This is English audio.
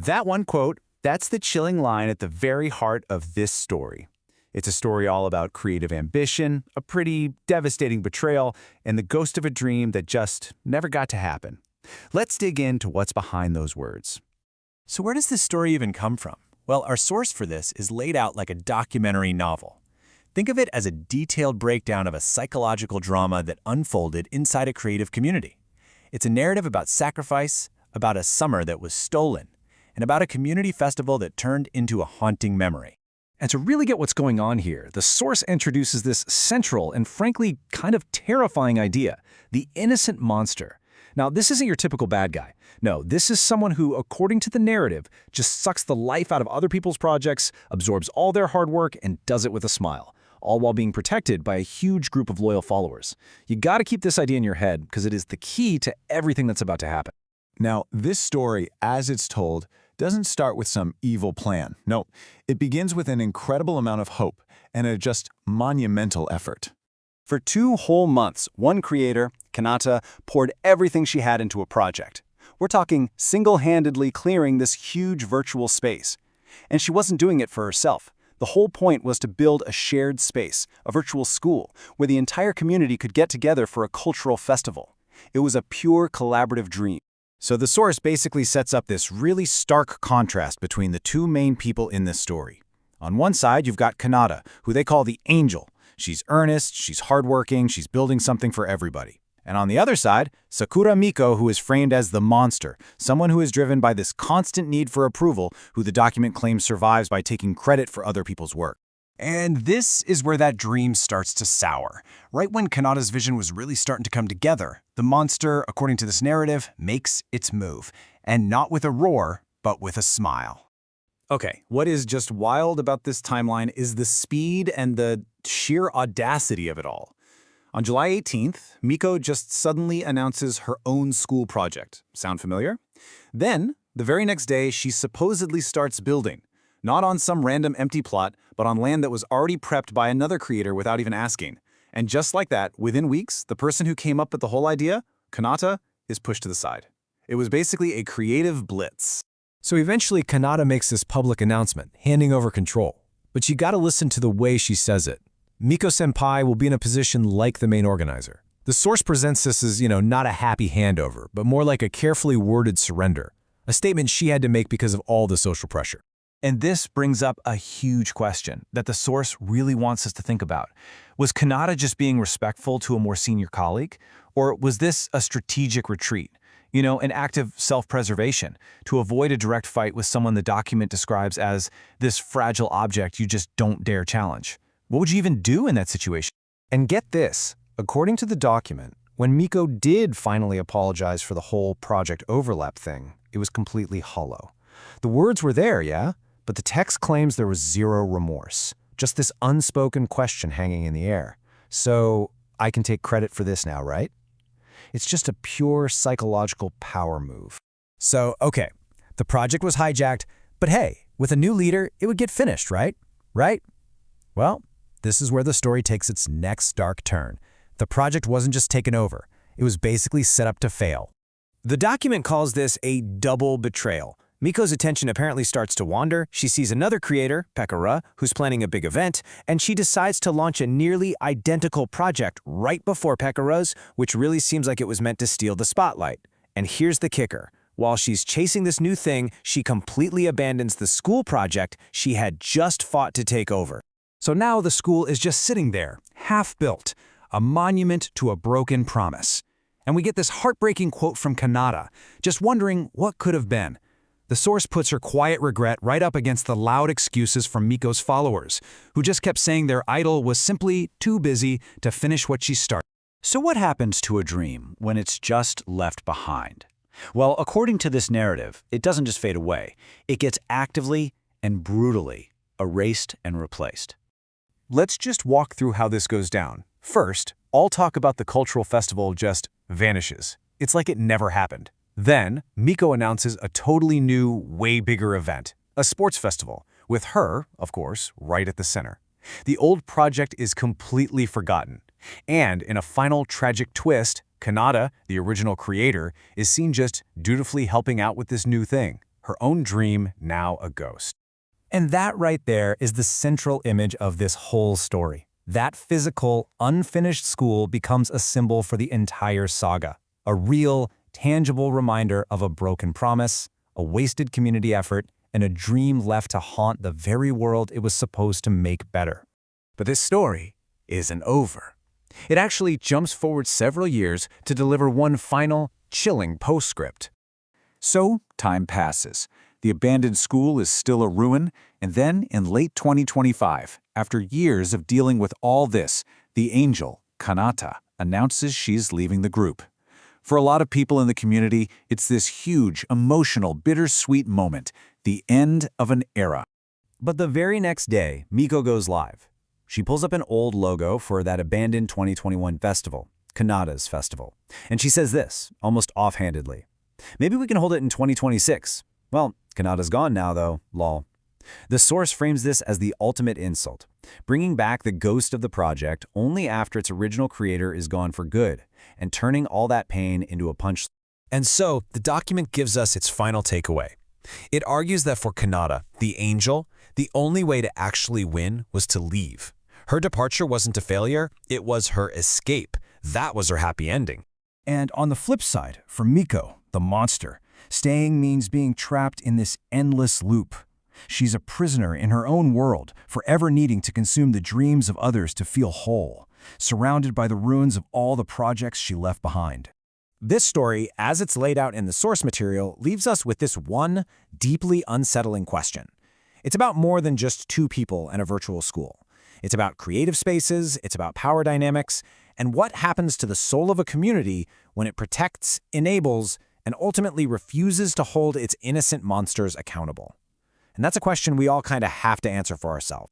That one quote, that's the chilling line at the very heart of this story. It's a story all about creative ambition, a pretty devastating betrayal, and the ghost of a dream that just never got to happen. Let's dig into what's behind those words. So where does this story even come from? Well, our source for this is laid out like a documentary novel. Think of it as a detailed breakdown of a psychological drama that unfolded inside a creative community. It's a narrative about sacrifice, about a summer that was stolen, and about a community festival that turned into a haunting memory. And to really get what's going on here, the source introduces this central and frankly kind of terrifying idea, the innocent monster. Now, this isn't your typical bad guy. No, this is someone who, according to the narrative, just sucks the life out of other people's projects, absorbs all their hard work, and does it with a smile, all while being protected by a huge group of loyal followers. You gotta keep this idea in your head because it is the key to everything that's about to happen. Now, this story, as it's told, doesn't start with some evil plan. No, it begins with an incredible amount of hope and a just monumental effort. For 2 whole months, one creator, Kanata, poured everything she had into a project. We're talking single-handedly clearing this huge virtual space. And she wasn't doing it for herself. The whole point was to build a shared space, a virtual school, where the entire community could get together for a cultural festival. It was a pure collaborative dream. So the source basically sets up this really stark contrast between the two main people in this story. On one side, you've got Kanata, who they call the angel. She's earnest, she's hardworking, she's building something for everybody. And on the other side, Sakura Miko, who is framed as the monster, someone who is driven by this constant need for approval, who the document claims survives by taking credit for other people's work. And this is where that dream starts to sour. Right when Kanata's vision was really starting to come together, the monster, according to this narrative, makes its move. And not with a roar, but with a smile. Okay, what is just wild about this timeline is the speed and the sheer audacity of it all. On July 18th, Miko just suddenly announces her own school project. Sound familiar? Then, the very next day, she supposedly starts building. Not on some random empty plot, but on land that was already prepped by another creator without even asking. And just like that, within weeks, the person who came up with the whole idea, Kanata, is pushed to the side. It was basically a creative blitz. So eventually, Kanata makes this public announcement, handing over control. But you gotta listen to the way she says it. Miko-senpai will be in a position like the main organizer. The source presents this as, not a happy handover, but more like a carefully worded surrender. A statement she had to make because of all the social pressure. And this brings up a huge question that the source really wants us to think about. Was Kanata just being respectful to a more senior colleague? Or was this a strategic retreat? An act of self-preservation to avoid a direct fight with someone the document describes as this fragile object you just don't dare challenge? What would you even do in that situation? And get this, according to the document, when Miko did finally apologize for the whole project overlap thing, it was completely hollow. The words were there, yeah? But the text claims there was zero remorse, just this unspoken question hanging in the air. So I can take credit for this now, right? It's just a pure psychological power move. So, okay, the project was hijacked, but hey, with a new leader, it would get finished, right? Right? Well, this is where the story takes its next dark turn. The project wasn't just taken over, it was basically set up to fail. The document calls this a double betrayal. Miko's attention apparently starts to wander. She sees another creator, Sakura, who's planning a big event, and she decides to launch a nearly identical project right before Sakura's, which really seems like it was meant to steal the spotlight. And here's the kicker. While she's chasing this new thing, she completely abandons the school project she had just fought to take over. So now the school is just sitting there, half-built, a monument to a broken promise. And we get this heartbreaking quote from Kanata, just wondering what could have been. The source puts her quiet regret right up against the loud excuses from Miko's followers, who just kept saying their idol was simply too busy to finish what she started. So what happens to a dream when it's just left behind? Well, according to this narrative, it doesn't just fade away. It gets actively and brutally erased and replaced. Let's just walk through how this goes down. First, all talk about the cultural festival just vanishes. It's like it never happened. Then, Miko announces a totally new, way bigger event, a sports festival, with her, of course, right at the center. The old project is completely forgotten. And in a final tragic twist, Kanata, the original creator, is seen just dutifully helping out with this new thing, her own dream now a ghost. And that right there is the central image of this whole story. That physical, unfinished school becomes a symbol for the entire saga, a real, tangible reminder of a broken promise, a wasted community effort, and a dream left to haunt the very world it was supposed to make better. But this story isn't over. It actually jumps forward several years to deliver one final, chilling postscript. So, time passes. The abandoned school is still a ruin, and then, in late 2025, after years of dealing with all this, the angel, Kanata, announces she's leaving the group. For a lot of people in the community, it's this huge, emotional, bittersweet moment, the end of an era. But the very next day, Miko goes live. She pulls up an old logo for that abandoned 2021 festival, Kanata's festival. And she says this, almost offhandedly. Maybe we can hold it in 2026. Well, Kanata's gone now, though, lol. The source frames this as the ultimate insult, bringing back the ghost of the project only after its original creator is gone for good, and turning all that pain into a punch. And so, the document gives us its final takeaway. It argues that for Kanata, the angel, the only way to actually win was to leave. Her departure wasn't a failure, it was her escape. That was her happy ending. And on the flip side, for Miko, the monster, staying means being trapped in this endless loop. She's a prisoner in her own world, forever needing to consume the dreams of others to feel whole, surrounded by the ruins of all the projects she left behind. This story, as it's laid out in the source material, leaves us with this one deeply unsettling question. It's about more than just two people and a virtual school. It's about creative spaces, it's about power dynamics, and what happens to the soul of a community when it protects, enables, and ultimately refuses to hold its innocent monsters accountable. And that's a question we all kind of have to answer for ourselves.